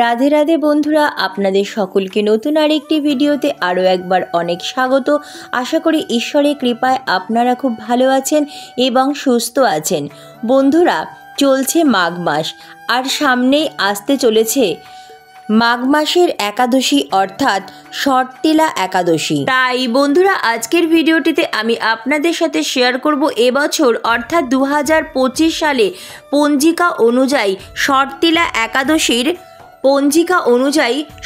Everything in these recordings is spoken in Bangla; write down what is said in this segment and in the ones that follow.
রাধে রাধে বন্ধুরা, আপনাদের সকলকে নতুন আরেকটি ভিডিওতে আরও একবার অনেক স্বাগত। আশা করি ঈশ্বরের কৃপায় আপনারা খুব ভালো আছেন এবং সুস্থ আছেন। বন্ধুরা, চলছে মাঘ মাস আর সামনেই আসতে চলেছে মাঘ মাসের একাদশী অর্থাৎ শর্তিলা একাদশী। তাই বন্ধুরা, আজকের ভিডিওটিতে আমি আপনাদের সাথে শেয়ার করব এবছর অর্থাৎ 2025 সালে পঞ্জিকা অনুযায়ী শর্তিলা একাদশীর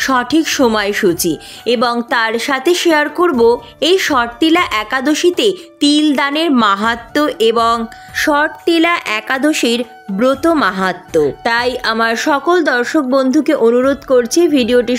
সঠিক সময়সূচি এবং তার সাথে শেয়ার করব এই শর্তিলা একাদশীতে তিল দানের মাহাত্ম্য এবং শর্তিলা একাদশীর ব্রত মাহাত্ম্য। তাই আমার সকল দর্শক বন্ধুকে অনুরোধ করছি ভিডিওটি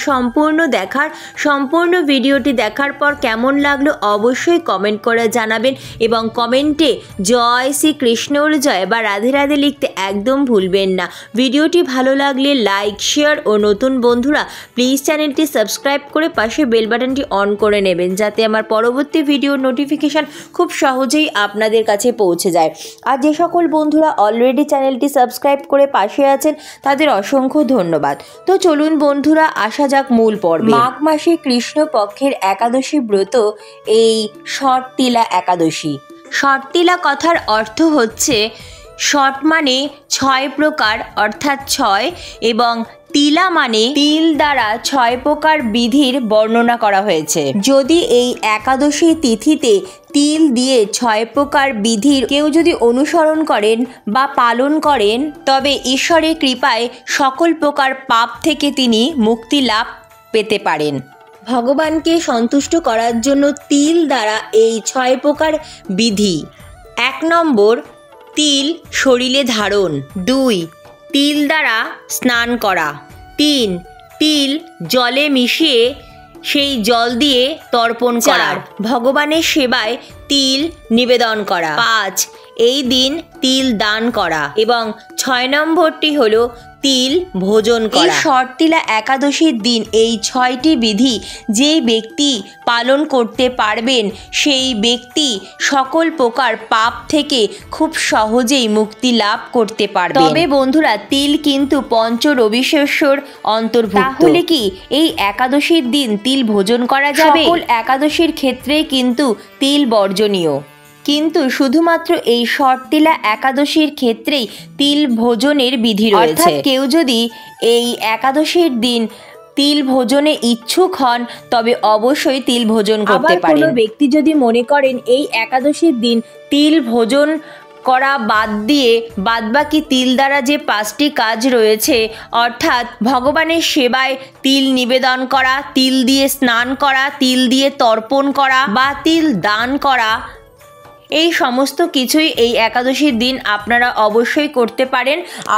সম্পূর্ণ ভিডিওটি দেখার পর কেমন লাগলো অবশ্যই কমেন্ট করে জানাবেন এবং কমেন্টে জয় শ্রী কৃষ্ণর জয় বা রাধে রাধে লিখতে একদম ভুলবেন না। ভিডিওটি ভালো লাগলে লাইক, শেয়ার ও নতুন বন্ধুরা প্লিজ চ্যানেলটি সাবস্ক্রাইব করে পাশে বেল বাটনটি অন করে নেবেন, যাতে আমার পরবর্তী ভিডিওর নোটিফিকেশান খুব সহজেই আপনাদের কাছে পৌঁছে যায়। আর যে সকল বন্ধুরা অলরেডি চ্যানেলটি সাবস্ক্রাইব করে পাশে আছেন তাদের অসংখ্য ধন্যবাদ। তো চলুন বন্ধুরা, আসা যাক মূল পর্বে। মাঘ মাসে কৃষ্ণপক্ষের একাদশী ব্রত এই শর্তিলা একাদশী। শর্তিলা কথার অর্থ হচ্ছে শট মানে 6 প্রকার অর্থাৎ 6 এবং তিলা মানে তিল দ্বারা 6 প্রকার বিধির বর্ণনা করা হয়েছে। যদি এই একাদশী তিথিতে তিল দিয়ে 6 প্রকার বিধির কেউ যদি অনুসরণ করেন বা পালন করেন, তবে ঈশ্বরের কৃপায় সকল প্রকার পাপ থেকে তিনি মুক্তি লাভ পেতে পারেন। ভগবানকে সন্তুষ্ট করার জন্য তিল দ্বারা এই 6 প্রকার বিধি: 1 নম্বর, তিল শরীরে ধারণ। 2, তিল দ্বারা স্নান করা। 3, তিল জলে মিশিয়ে সেই জল দিয়ে তর্পণ করা। 4, ভগবানের সেবায় তিল নিবেদন করা। 5, এই দিন তিল দান করা। এবং 6 নম্বরটি হলো তিল ভোজন করা। এই শর্তিলা একাদশীর দিন এই 6টি বিধি যে ব্যক্তি পালন করতে পারবেন সেই ব্যক্তি সকল প্রকার পাপ থেকে খুব সহজেই মুক্তি লাভ করতে পারবে। তবে বন্ধুরা, তিল কিন্তু পঞ্চ রবিশস্যর অন্তর্ভুক্ত। তাহলে কি এই একাদশীর দিন তিল ভোজন করা যাবে? সকল একাদশীর ক্ষেত্রেই কিন্তু তিল বর্জনীয়, কিন্তু শুধুমাত্র এই শর্তিলা একাদশীর ক্ষেত্রেই তিল ভোজনের বিধি রয়েছে। অর্থাৎ কেউ যদি এই একাদশীর দিন তিল ভোজনে ইচ্ছুক হন তবে অবশ্যই তিল ভোজন করতে পারেন। কোনো ব্যক্তি যদি মনে করেন এই একাদশীর দিন তিল ভোজন করা বাদ দিয়ে বাদবাকি তিল দ্বারা যে 5টি কাজ রয়েছে, অর্থাৎ ভগবানের সেবায় তিল নিবেদন করা, তিল দিয়ে স্নান করা, তিল দিয়ে তর্পণ করা বা তিল দান করা, এই সমস্ত কিছুই এই একাদশীর দিন আপনারা অবশ্যই করতে পারেন।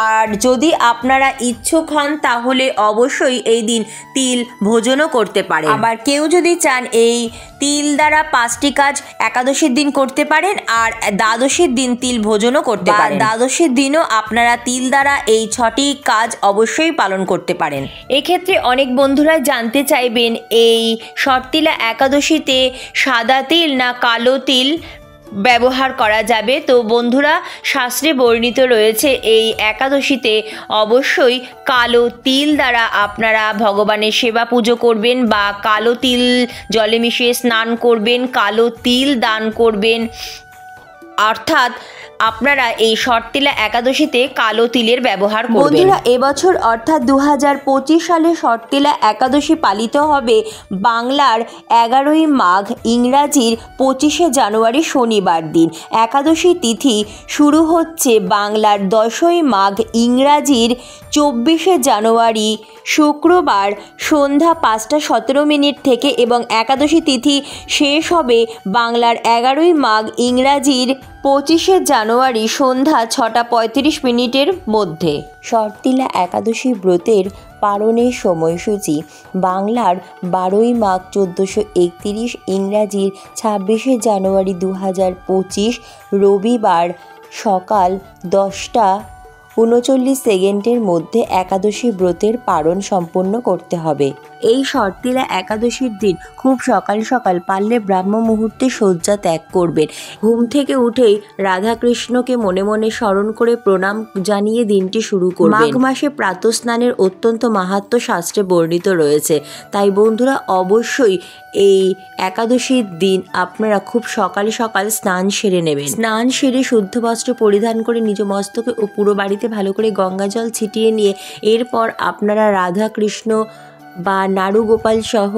আর যদি আপনারা ইচ্ছুক হন তাহলে অবশ্যই এই দিন তিল ভোজনও করতে পারেন। আবার কেউ যদি চান এই তিল দ্বারা 5টি কাজ একাদশীর দিন করতে পারেন আর দ্বাদশীর দিন তিল ভোজনও করতে পারেন। দ্বাদশীর দিনও আপনারা তিল দ্বারা এই 6টি কাজ অবশ্যই পালন করতে পারেন। এক্ষেত্রে অনেক বন্ধুরা জানতে চাইবেন এই শর্তিলা একাদশীতে সাদা তিল না কালো তিল ব্যবহার করা যাবে। তো বন্ধুরা, শাস্ত্রে বর্ণিত রয়েছে এই একাদশীতে অবশ্যই কালো তিল দ্বারা আপনারা ভগবানের সেবা পুজো করবেন বা কালো তিল জলে মিশিয়ে স্নান করবেন, কালো তিল দান করবেন। অর্থাৎ আপনারা এই শর্তিলা একাদশীতে কালো তিলের ব্যবহার করবেন। বন্ধুরা, এবছর অর্থাৎ 2025 সালে শর্তিলা একাদশী পালিত হবে বাংলার 11ই মাঘ, ইংরাজির 25শে জানুয়ারি শনিবার দিন। একাদশী তিথি শুরু হচ্ছে বাংলার 10ই মাঘ, ইংরাজির 24শে জানুয়ারি শুক্রবার সন্ধ্যা 5টা 17 মিনিট থেকে এবং একাদশী তিথি শেষ হবে বাংলার 11ই মাঘ, ইংরাজির 25শে জানুয়ারি সন্ধ্যা 6টা 35 মিনিটের মধ্যে। শর্তিলা একাদশী ব্রতের পালনের সময়সূচি: বাংলার 12ই মাঘ 1431, ইংরাজির 26শে জানুয়ারি 2025 রবিবার সকাল 10টা 39 সেকেন্ডের মধ্যে একাদশী ব্রতের পালন সম্পন্ন করতে হবে। এই শর্তিলা একাদশীর দিন খুব সকাল সকাল পারলে ব্রাহ্ম মুহূর্তে শয্যা ত্যাগ করবেন। ঘুম থেকে উঠেই রাধাকৃষ্ণকে মনে মনে স্মরণ করে প্রণাম জানিয়ে দিনটি শুরু করবেন। মাঘ মাসে প্রাতঃস্নানের অত্যন্ত মাহাত্ম্য শাস্ত্রে বর্ণিত রয়েছে, তাই বন্ধুরা অবশ্যই এই একাদশীর দিন আপনারা খুব সকাল সকাল স্নান সেরে নেবেন। স্নান সেরে শুদ্ধ বস্ত্র পরিধান করে নিজ মস্তকে ও পুরো বাড়িতে ভালো করে গঙ্গা জল ছিটিয়ে নিয়ে এরপর আপনারা রাধা কৃষ্ণ বা নাড়ু গোপাল সহ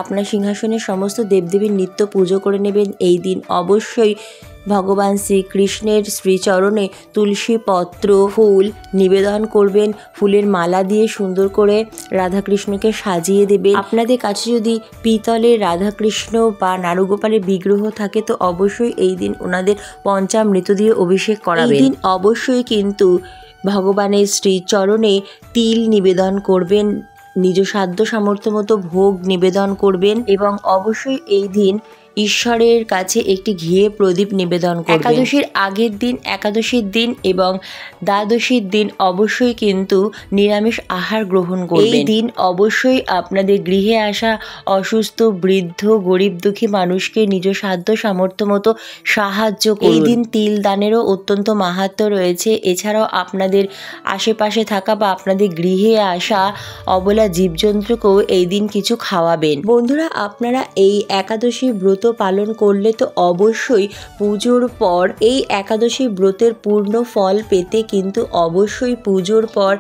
আপনার সিংহাসনের সমস্ত দেবদেবীর নিত্য পুজো করে নেবেন। এই দিন অবশ্যই ভগবান শ্রীকৃষ্ণের শ্রীচরণে তুলসী পত্র ফুল নিবেদন করবেন। ফুলের মালা দিয়ে সুন্দর করে রাধাকৃষ্ণকে সাজিয়ে দেবেন। আপনাদের কাছে যদি পিতলের রাধাকৃষ্ণ বা নাড়ুগোপালের বিগ্রহ থাকে তো অবশ্যই এই দিন ওনাদের পঞ্চামৃত দিয়ে অভিষেক করাবেন। এই দিন অবশ্যই কিন্তু ভগবানের শ্রীচরণে তিল নিবেদন করবেন, নিজ সাধ্য সামর্থ্য মতো ভোগ নিবেদন করবেন এবং অবশ্যই এই দিন ঈশ্বরের কাছে একটি ঘিয়ে প্রদীপ নিবেদন করবেন। একাদশীর আগের দিন, একাদশীর দিন এবং দ্বাদশীর দিন অবশ্যই কিন্তু নিরামিষ আহার গ্রহণ করবেন। এই দিন অবশ্যই আপনাদের গৃহে আসা অসুস্থ, বৃদ্ধ, গরিব দুঃখী মানুষকে নিজ সাধ্য সামর্থ্য মতো সাহায্য করুন। এই দিন তিল দানেরও অত্যন্ত মাহাত্ম্য রয়েছে। এছাড়াও আপনাদের আশেপাশে থাকা বা আপনাদের গৃহে আসা অবলা জীবজন্তুকেও এই দিন কিছু খাওয়াবেন। বন্ধুরা, আপনারা এই একাদশী ব্রত পালন করলে তো অবশ্যই পুজোর পর এই একাদশী ব্রতের পূর্ণ ফল পেতে কিন্তু অবশ্যই পুজোর পর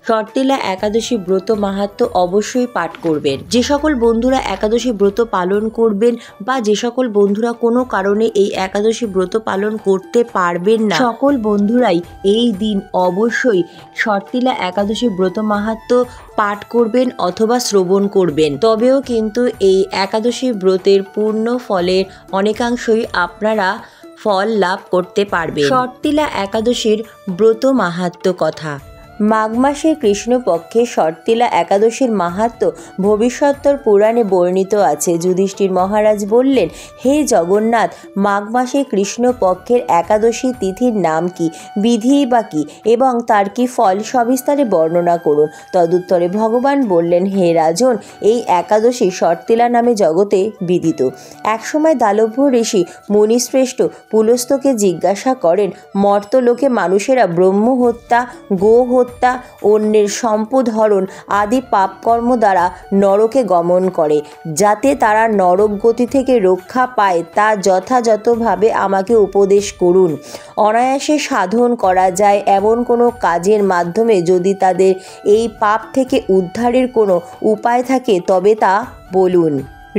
শর্তিলা একাদশী ব্রত মাহাত্ম্য অবশ্যই পাঠ করবেন। যে সকল বন্ধুরা একাদশী ব্রত পালন করবেন বা যে সকল বন্ধুরা কোনো কারণে এই একাদশী ব্রত পালন করতে পারবেন না, সকল বন্ধুরাই এই দিন অবশ্যই শর্তিলা একাদশী ব্রত মাহাত্ম্য পাঠ করবেন অথবা শ্রবণ করবেন। তবেও কিন্তু এই একাদশী ব্রতের পূর্ণ ফলের অনেকাংশই আপনারা ফল লাভ করতে পারবেন। শর্তিলা একাদশীর ব্রত মাহাত্ম্য কথা। মাঘ মাসের কৃষ্ণপক্ষে শর্তিলা একাদশীর মাহাত্ম্য ভবিষ্যত্তর পুরাণে বর্ণিত আছে। যুধিষ্ঠির মহারাজ বললেন, হে জগন্নাথ, মাঘ মাসে কৃষ্ণপক্ষের একাদশী তিথির নাম কি, বিধি বা কি এবং তার কি ফল সবিস্তারে বর্ণনা করুন। তদুত্তরে ভগবান বললেন, হে রাজন, এই একাদশী শর্তিলা নামে জগতে বিদিত। একসময় দালভ্য ঋষি মুনিশ্রেষ্ঠ পুলস্তকে জিজ্ঞাসা করেন, মর্তলোকে মানুষেরা ব্রহ্ম হত্যা, গো হত্যা, অন্যের সম্পদ হরণ আদি পাপকর্ম দ্বারা নরকে গমন করে, যাতে তারা নরক গতি থেকে রক্ষা পায় তা যথাযথভাবে আমাকে উপদেশ করুন। অনায়াসে সাধন করা যায় এমন কোনো কাজের মাধ্যমে যদি তাদের এই পাপ থেকে উদ্ধারের কোনো উপায় থাকে তবে তা বলুন।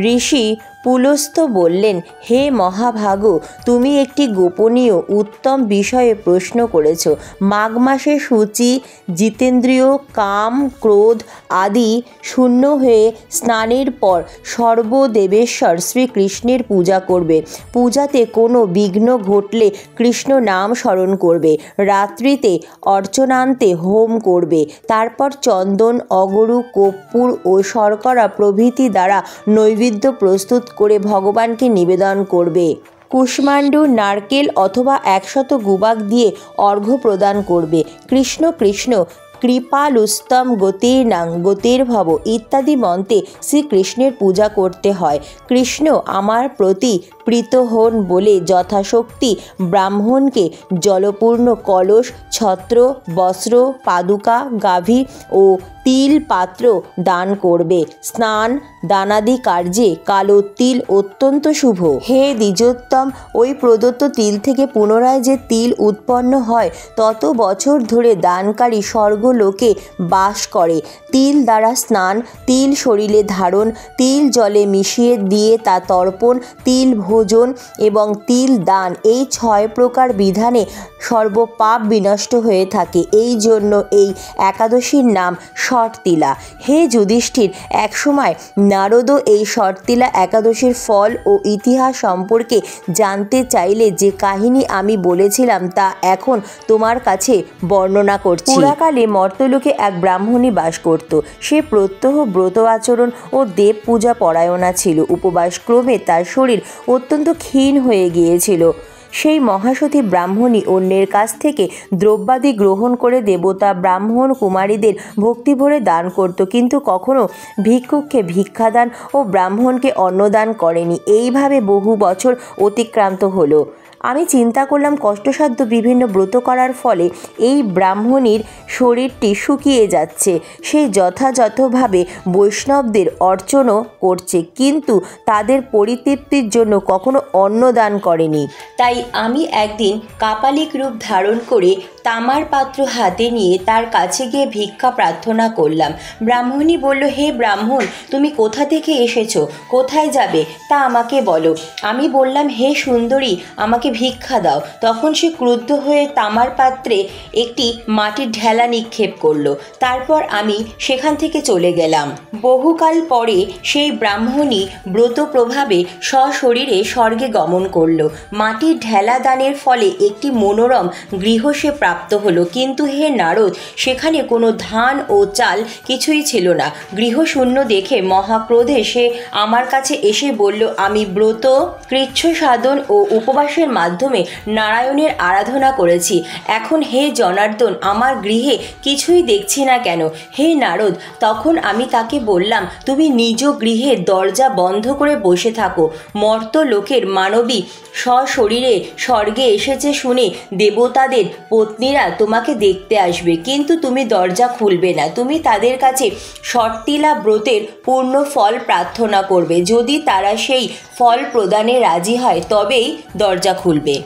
ঋষি পুলস্ত বললেন, হে মহাভাগ, তুমি একটি গোপনীয় উত্তম বিষয়ে প্রশ্ন করেছ। মাঘ মাসে শুচি, জিতেন্দ্রিয়, কাম, ক্রোধ আদি শূন্য হয়ে স্নানের পর সর্বদেবেশ্বর শ্রীকৃষ্ণের পূজা করবে। পূজাতে কোনো বিঘ্ন ঘটলে কৃষ্ণ নাম স্মরণ করবে। রাত্রিতে অর্চনান্তে হোম করবে। তারপর চন্দন, অগরু, কর্পূর ও শর্করা প্রভৃতি দ্বারা নৈবেদ্য প্রস্তুত করে ভগবানকে নিবেদন করবে। কুষ্মাণ্ডু, নারকেল অথবা 100 গুবাক দিয়ে অর্ঘ্য প্রদান করবে। কৃষ্ণ কৃষ্ণ কৃপালুস্তম গতির্নাং গতির্ভব ইত্যাদি মন্ত্রে শ্রীকৃষ্ণের পূজা করতে হয়। কৃষ্ণ আমার প্রতি প্রীত হন বলে যথাশক্তি ব্রাহ্মণকে জলপূর্ণ কলস, ছত্র, বস্ত্র, পাদুকা, গাভী ও তিল পাত্র দান করবে। স্নান দানাদি কার্যে কালো তিল অত্যন্ত শুভ। হে দ্বিজোত্তম, ওই প্রদত্ত তিল থেকে পুনরায় যে তিল উৎপন্ন হয় তত বছর ধরে দানকারী স্বর্গলোকে বাস করে। তিল দ্বারা স্নান, তিল শরীরে ধারণ, তিল জলে মিশিয়ে দিয়ে তা তর্পণ, তিল ভোজন এবং তিল দান, এই 6 প্রকার বিধানে সর্বপাপ বিনষ্ট হয়ে থাকে। এই জন্য এই একাদশীর নাম শর্তিলা। হে যুধিষ্ঠির, একসময় নারদও এই শর্তিলা একাদশীর ফল ও ইতিহাস সম্পর্কে জানতে চাইলে যে কাহিনী আমি বলেছিলাম তা এখন তোমার কাছে বর্ণনা করছি। পুরাকালে মর্তলোকে এক ব্রাহ্মণী বাস করত। সে প্রত্যহ ব্রত আচরণ ও দেব পূজা পরায়ণা ছিল। উপবাস ক্রমে তার শরীর অত্যন্ত ক্ষীণ হয়ে গিয়েছিল। সেই মহাসতী ব্রাহ্মণী অন্যের কাছ থেকে দ্রব্যাদি গ্রহণ করে দেবতা ব্রাহ্মণ কুমারীদের ভক্তিভরে দান করত, কিন্তু কখনো ভিক্ষুককে ভিক্ষাদান ও ব্রাহ্মণকে অন্নদান করেনি। এইভাবে বহু বছর অতিক্রান্ত হলো। আমি চিন্তা করলাম, কষ্টসাধ্য বিভিন্ন ব্রত করার ফলে এই ব্রাহ্মণীর শরীরটি শুকিয়ে যাচ্ছে। সে যথাযথভাবে বৈষ্ণবদের অর্চনও করছে, কিন্তু তাদের পরিতৃপ্তির জন্য কখনো অন্নদান করেনি। তাই আমি একদিন কাপালিক রূপ ধারণ করে তামার পাত্র হাতে নিয়ে তার কাছে গিয়ে ভিক্ষা প্রার্থনা করলাম। ব্রাহ্মণী বলল, হে ব্রাহ্মণ, তুমি কোথা থেকে এসেছো, কোথায় যাবে তা আমাকে বলো। আমি বললাম, হে সুন্দরী, আমাকে ভিক্ষা দাও। তখন সে ক্রুদ্ধ হয়ে তামার পাত্রে একটি মাটির ঢেলা নিক্ষেপ করলো। তারপর আমি সেখান থেকে চলে গেলাম। বহুকাল পরে সেই ব্রাহ্মণী ব্রত প্রভাবে সশরীরে স্বর্গে গমন করলো। মাটির ঢেলা দানের ফলে একটি মনোরম গৃহ সে প্রাপ্ত হলো, কিন্তু হে নারদ, সেখানে কোনো ধান ও চাল কিছুই ছিল না। গৃহশূন্য দেখে মহাক্রোধে সে আমার কাছে এসে বলল, আমি ব্রত কৃচ্ছ সাধন ও উপবাসের মাধ্যমে নারায়ণের আরাধনা করেছি। এখন হে জনার্দন, আমার গৃহে কিছুই দেখছি না কেন? হে নারদ, তখন আমি তাকে বললাম, তুমি নিজ গৃহের দরজা বন্ধ করে বসে থাকো। মর্ত লোকের মানবী সশরীরে স্বর্গে এসেছে শুনে দেবতাদের পত্নীরা তোমাকে দেখতে আসবে, কিন্তু তুমি দরজা খুলবে না। তুমি তাদের কাছে শর্তিলা ব্রতের পূর্ণ ফল প্রার্থনা করবে। যদি তারা সেই ফল প্রদানে রাজি হয় তবেই দরজা খুলবে।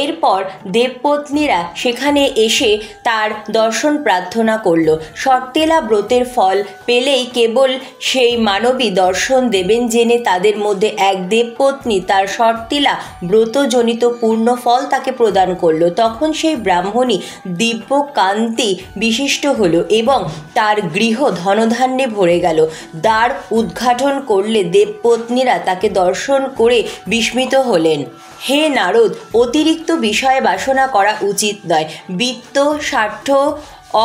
এরপর দেবপত্নীরা সেখানে এসে তার দর্শন প্রার্থনা করল। শর্তেলা ব্রতের ফল পেলেই কেবল সেই মানবী দর্শন দেবেন জেনে তাদের মধ্যে এক দেবপত্নী তার শর্তেলা ব্রতজনিত পূর্ণ ফল তাকে প্রদান করল। তখন সেই ব্রাহ্মণী দিব্য কান্তি বিশিষ্ট হলো এবং তার গৃহ ধনধান্যে ভরে গেল। দ্বার উদ্ঘাটন করলে দেবপত্নীরা তাকে দর্শন করে বিস্মিত হলেন। হে নারদ, অতিরিক্ত বিষয়ে বাসনা করা উচিত নয়। বিত্ত স্বার্থ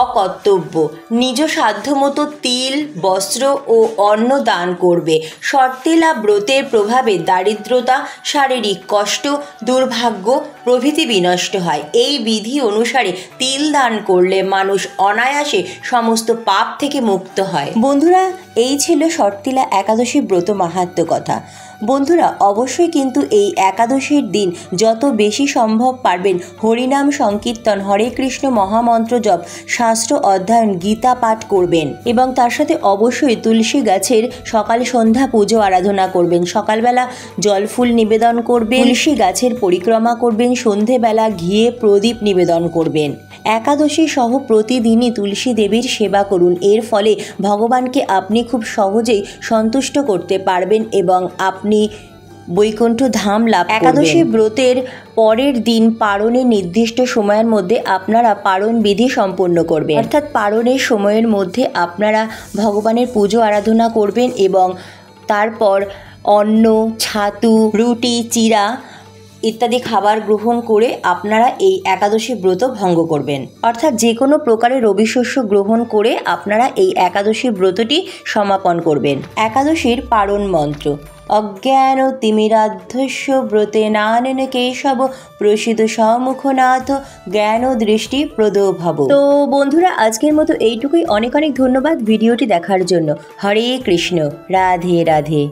অকর্তব্য। নিজ সাধ্যমতো তিল, বস্ত্র ও অন্ন দান করবে। শর্তেলা ব্রতের প্রভাবে দারিদ্রতা, শারীরিক কষ্ট, দুর্ভাগ্য প্রভৃতি বিনষ্ট হয়। এই বিধি অনুসারে তিল দান করলে মানুষ অনায়াসে সমস্ত পাপ থেকে মুক্ত হয়। বন্ধুরা, এই ছিল শর্তিলা একাদশী ব্রত মাহাত্ম্য কথা। বন্ধুরা, অবশ্যই কিন্তু এই একাদশীর দিন যত বেশি সম্ভব পারবেন হরিনাম সংকীর্তন, হরে কৃষ্ণ মহামন্ত্র জপ, শাস্ত্র অধ্যয়ন, গীতা পাঠ করবেন এবং তার সাথে অবশ্যই তুলসী গাছের সকাল সন্ধ্যা পুজো আরাধনা করবেন। সকালবেলা জল ফুল নিবেদন করবেন, তুলসী গাছের পরিক্রমা করবেন, সন্ধেবেলা ঘিয়ে প্রদীপ নিবেদন করবেন। একাদশী সহ প্রতিদিনই তুলসী দেবীর সেবা করুন। এর ফলে ভগবানকে আপনি খুব সহজেই সন্তুষ্ট করতে পারবেন এবং আপনি বৈকুণ্ঠ ধাম লাভ করবেন। একাদশী ব্রতের পরের দিন পারণের নির্দিষ্ট সময়ের মধ্যে আপনারা পারণ বিধি সম্পন্ন করবেন, অর্থাৎ পারণের সময়ের মধ্যে আপনারা ভগবানের পুজো আরাধনা করবেন এবং তারপর অন্ন, ছাতু, রুটি, চিড়া ইত্যাদি খাবার গ্রহণ করে আপনারা এই একাদশী ব্রত ভঙ্গ করবেন। অর্থাৎ যে কোনো প্রকারের রবি শস্য গ্রহণ করে আপনারা এই একাদশী ব্রতটি সমাপন করবেন। একাদশীর পারণ মন্ত্র: অজ্ঞান তিমিরাধ্যস্য ব্রতে নানেন কেশব প্রসিদ্ধ সম্মুখনাথ জ্ঞান দৃষ্টি প্রদো ভব। তো বন্ধুরা, আজকের মতো এইটুকুই। অনেক অনেক ধন্যবাদ ভিডিওটি দেখার জন্য। হরে কৃষ্ণ, রাধে রাধে।